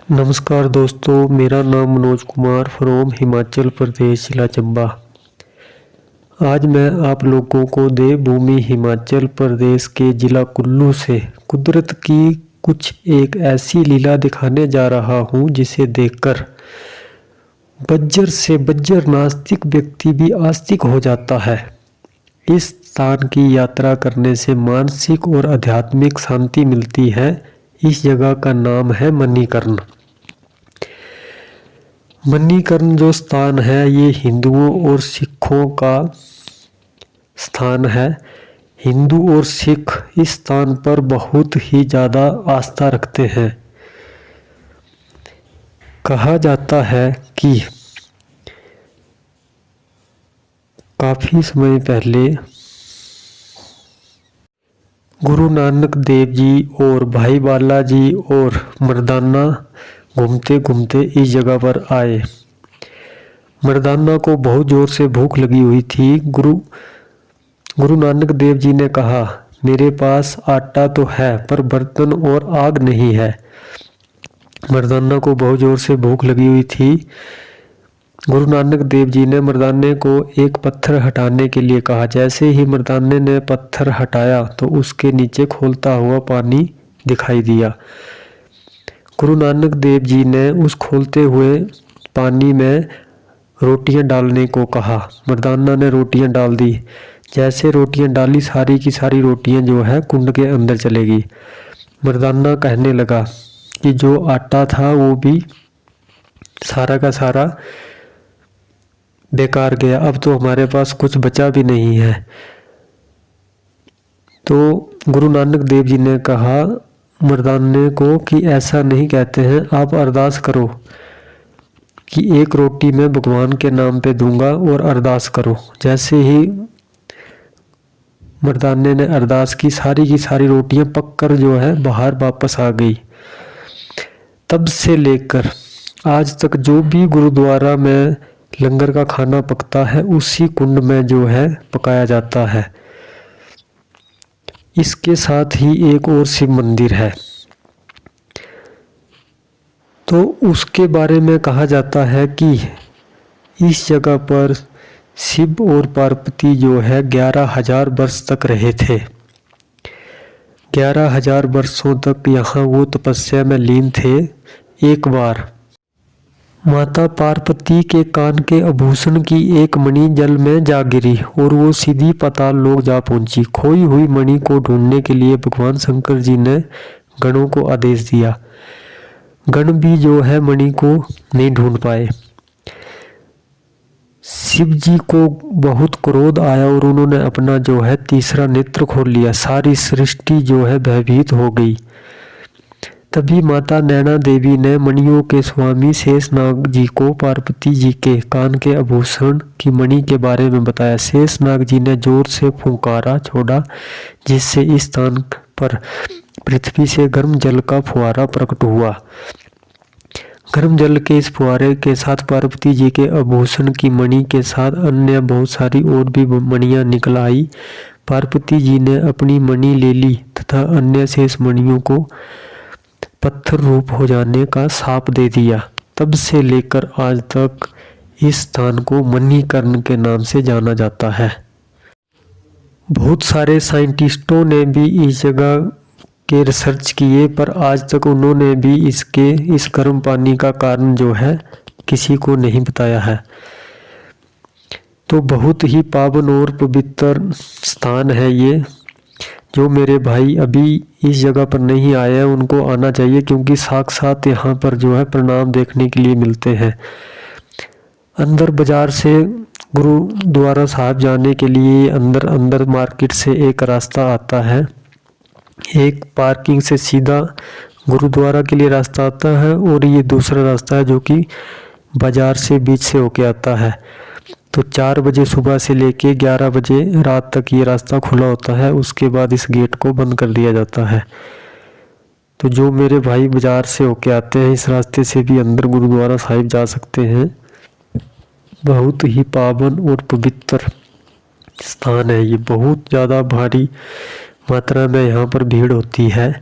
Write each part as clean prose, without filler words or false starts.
नमस्कार दोस्तों, मेरा नाम मनोज कुमार फ्रॉम हिमाचल प्रदेश, जिला चंबा। आज मैं आप लोगों को देवभूमि हिमाचल प्रदेश के जिला कुल्लू से कुदरत की कुछ एक ऐसी लीला दिखाने जा रहा हूं जिसे देखकर बज्जर से बज्जर नास्तिक व्यक्ति भी आस्तिक हो जाता है। इस स्थान की यात्रा करने से मानसिक और आध्यात्मिक शांति मिलती है। इस जगह का नाम है मणिकर्ण। मणिकर्ण जो स्थान है ये हिंदुओं और सिखों का स्थान है। हिंदू और सिख इस स्थान पर बहुत ही ज़्यादा आस्था रखते हैं। कहा जाता है कि काफ़ी समय पहले गुरु नानक देव जी और भाई बाला जी और मर्दाना घूमते घूमते इस जगह पर आए। मर्दाना को बहुत ज़ोर से भूख लगी हुई थी। गुरु नानक देव जी ने कहा, मेरे पास आटा तो है पर बर्तन और आग नहीं है। मर्दाना को बहुत ज़ोर से भूख लगी हुई थी। गुरु नानक देव जी ने मर्दाने को एक पत्थर हटाने के लिए कहा। जैसे ही मर्दाने ने पत्थर हटाया तो उसके नीचे खौलता हुआ पानी दिखाई दिया। गुरु नानक देव जी ने उस खौलते हुए पानी में रोटियां डालने को कहा। मर्दाना ने रोटियां डाल दी। जैसे रोटियां डाली, सारी की सारी रोटियां जो है कुंड के अंदर चलेगी। मर्दाना कहने लगा कि जो आटा था वो भी सारा का सारा बेकार गया, अब तो हमारे पास कुछ बचा भी नहीं है। तो गुरु नानक देव जी ने कहा मर्दाने को कि ऐसा नहीं कहते हैं, आप अरदास करो कि एक रोटी मैं भगवान के नाम पे दूंगा और अरदास करो। जैसे ही मर्दाने ने अरदास की सारी रोटियां पककर जो है बाहर वापस आ गई। तब से लेकर आज तक जो भी गुरुद्वारा में लंगर का खाना पकता है उसी कुंड में जो है पकाया जाता है। इसके साथ ही एक और शिव मंदिर है, तो उसके बारे में कहा जाता है कि इस जगह पर शिव और पार्वती जो है 11,000 वर्ष तक रहे थे। 11,000 वर्षों तक यहाँ वो तपस्या में लीन थे। एक बार माता पार्वती के कान के आभूषण की एक मणि जल में जा गिरी और वो सीधी पाताल लोक जा पहुंची। खोई हुई मणि को ढूंढने के लिए भगवान शंकर जी ने गणों को आदेश दिया। गण भी जो है मणि को नहीं ढूंढ पाए। शिव जी को बहुत क्रोध आया और उन्होंने अपना जो है तीसरा नेत्र खोल लिया। सारी सृष्टि जो है भयभीत हो गई। तभी माता नैना देवी ने मणियों के स्वामी शेषनाग जी को पार्वती जी के कान के आभूषण की मणि के बारे में बताया। शेषनाग जी ने जोर से फुंकारा छोड़ा जिससे इस स्थान पर पृथ्वी से गर्म जल का फुहारा प्रकट हुआ। गर्म जल के इस फुहारे के साथ पार्वती जी के आभूषण की मणि के साथ अन्य बहुत सारी और भी मणियां निकल आई। पार्वती जी ने अपनी मणि ले ली तथा अन्य शेष मणियों को पत्थर रूप हो जाने का शाप दे दिया। तब से लेकर आज तक इस स्थान को मणिकर्ण के नाम से जाना जाता है। बहुत सारे साइंटिस्टों ने भी इस जगह के रिसर्च किए पर आज तक उन्होंने भी इस गर्म पानी का कारण जो है किसी को नहीं बताया है। तो बहुत ही पावन और पवित्र स्थान है ये। जो मेरे भाई अभी इस जगह पर नहीं आए हैं उनको आना चाहिए, क्योंकि साक्षात यहाँ पर जो है प्रणाम देखने के लिए मिलते हैं। अंदर बाजार से गुरुद्वारा साहब जाने के लिए अंदर मार्केट से एक रास्ता आता है। एक पार्किंग से सीधा गुरुद्वारा के लिए रास्ता आता है और ये दूसरा रास्ता है जो कि बाजार से बीच से होके आता है। तो 4 बजे सुबह से लेके 11 बजे रात तक ये रास्ता खुला होता है। उसके बाद इस गेट को बंद कर दिया जाता है। तो जो मेरे भाई बाजार से होके आते हैं इस रास्ते से भी अंदर गुरुद्वारा साहिब जा सकते हैं। बहुत ही पावन और पवित्र स्थान है ये। बहुत ज़्यादा भारी मात्रा में यहाँ पर भीड़ होती है।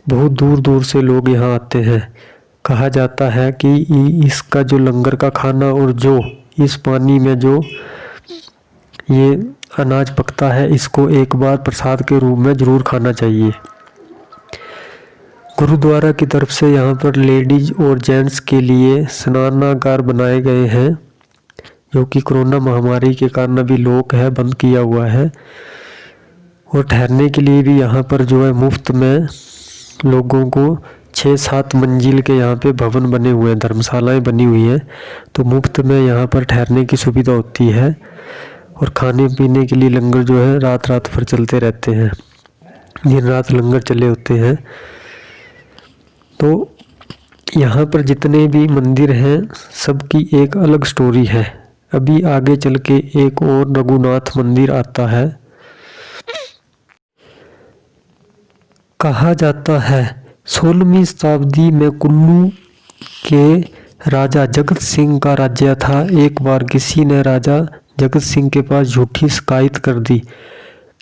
बहुत दूर दूर से लोग यहाँ आते हैं। कहा जाता है कि इसका जो लंगर का खाना और जो इस पानी में जो ये अनाज पकता है, इसको एक बार प्रसाद के रूप में ज़रूर खाना चाहिए। गुरुद्वारा की तरफ से यहाँ पर लेडीज और जेंट्स के लिए स्नानागार बनाए गए हैं, जो कि कोरोना महामारी के कारण अभी लॉक है, बंद किया हुआ है। और ठहरने के लिए भी यहाँ पर जो है मुफ्त में लोगों को 6-7 मंजिल के यहाँ पे भवन बने हुए हैं, धर्मशालाएं बनी हुई हैं, तो मुफ्त में यहाँ पर ठहरने की सुविधा होती है। और खाने पीने के लिए लंगर जो है रात रात भर चलते रहते हैं, दिन रात लंगर चले होते हैं। तो यहाँ पर जितने भी मंदिर हैं सबकी एक अलग स्टोरी है। अभी आगे चल के एक और रघुनाथ मंदिर आता है। कहा जाता है 16वीं शताब्दी में कुल्लू के राजा जगत सिंह का राज्य था। एक बार किसी ने राजा जगत सिंह के पास झूठी शिकायत कर दी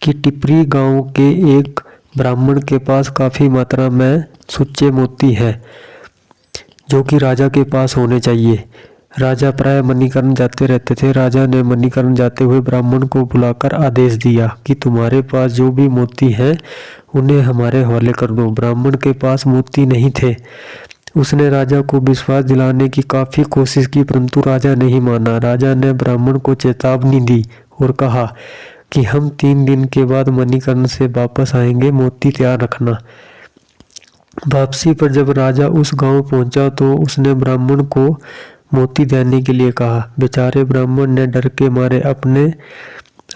कि टिपरी गांव के एक ब्राह्मण के पास काफ़ी मात्रा में सुच्चे मोती है, जो कि राजा के पास होने चाहिए। राजा प्राय मणिकर्ण जाते रहते थे। राजा ने मणिकर्ण जाते हुए ब्राह्मण को बुलाकर आदेश दिया कि तुम्हारे पास जो भी मोती हैं उन्हें हमारे हवाले कर दो। ब्राह्मण के पास मोती नहीं थे। उसने राजा को विश्वास दिलाने की काफ़ी कोशिश की, परंतु राजा नहीं माना। राजा ने ब्राह्मण को चेतावनी दी और कहा कि हम 3 दिन के बाद मणिकर्ण से वापस आएंगे, मोती तैयार रखना। वापसी पर जब राजा उस गांव पहुंचा तो उसने ब्राह्मण को मोती देने के लिए कहा। बेचारे ब्राह्मण ने डर के मारे अपने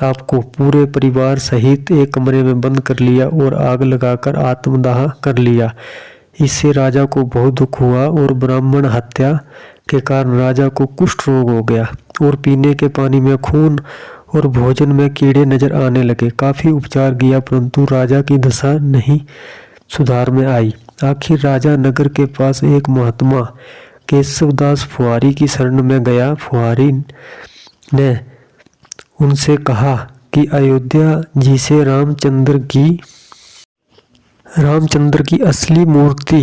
आप को पूरे परिवार सहित एक कमरे में बंद कर लिया और आग लगाकर आत्मदाह कर लिया। इससे राजा को बहुत दुख हुआ और ब्राह्मण हत्या के कारण राजा को कुष्ठ रोग हो गया और पीने के पानी में खून और भोजन में कीड़े नजर आने लगे। काफ़ी उपचार किया परंतु राजा की दशा नहीं सुधार में आई। आखिर राजा नगर के पास एक महात्मा केशवदास फुहारी की शरण में गया। फुहारी ने उनसे कहा कि अयोध्या जी से रामचंद्र की असली मूर्ति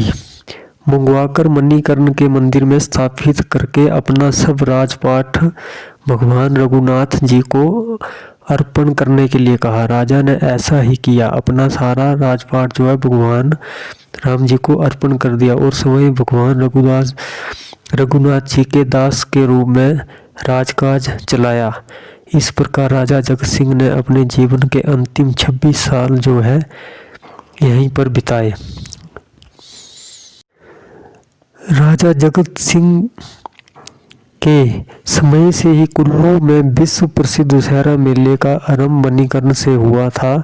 मंगवाकर मणिकर्ण के मंदिर में स्थापित करके अपना सब राजपाट भगवान रघुनाथ जी को अर्पण करने के लिए कहा। राजा ने ऐसा ही किया, अपना सारा राजपाट जो है भगवान राम जी को अर्पण कर दिया और स्वयं भगवान रघुनाथ जी के दास के रूप में राजकाज चलाया। इस प्रकार राजा जगत सिंह ने अपने जीवन के अंतिम 26 साल जो है यहीं पर बिताए। राजा जगत सिंह के समय से ही कुल्लू में विश्व प्रसिद्ध दशहरा मेले का आरंभ मणिकर्ण से हुआ था,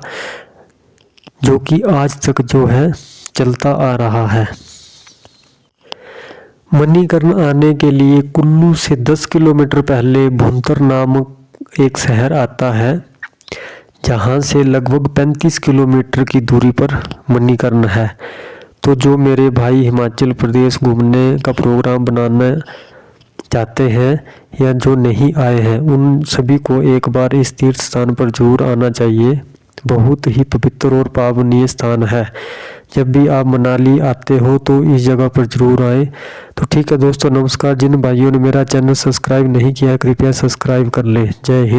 जो कि आज तक जो है चलता आ रहा है। मणिकर्ण आने के लिए कुल्लू से 10 किलोमीटर पहले भुंतर नामक एक शहर आता है, जहां से लगभग 35 किलोमीटर की दूरी पर मणिकर्ण है। तो जो मेरे भाई हिमाचल प्रदेश घूमने का प्रोग्राम बनाना चाहते हैं या जो नहीं आए हैं, उन सभी को एक बार इस तीर्थ स्थान पर जरूर आना चाहिए। बहुत ही पवित्र और पावनीय स्थान है। जब भी आप मनाली आते हो तो इस जगह पर जरूर आए। तो ठीक है दोस्तों, नमस्कार। जिन भाइयों ने मेरा चैनल सब्सक्राइब नहीं किया कृपया सब्सक्राइब कर लें। जय हिंद।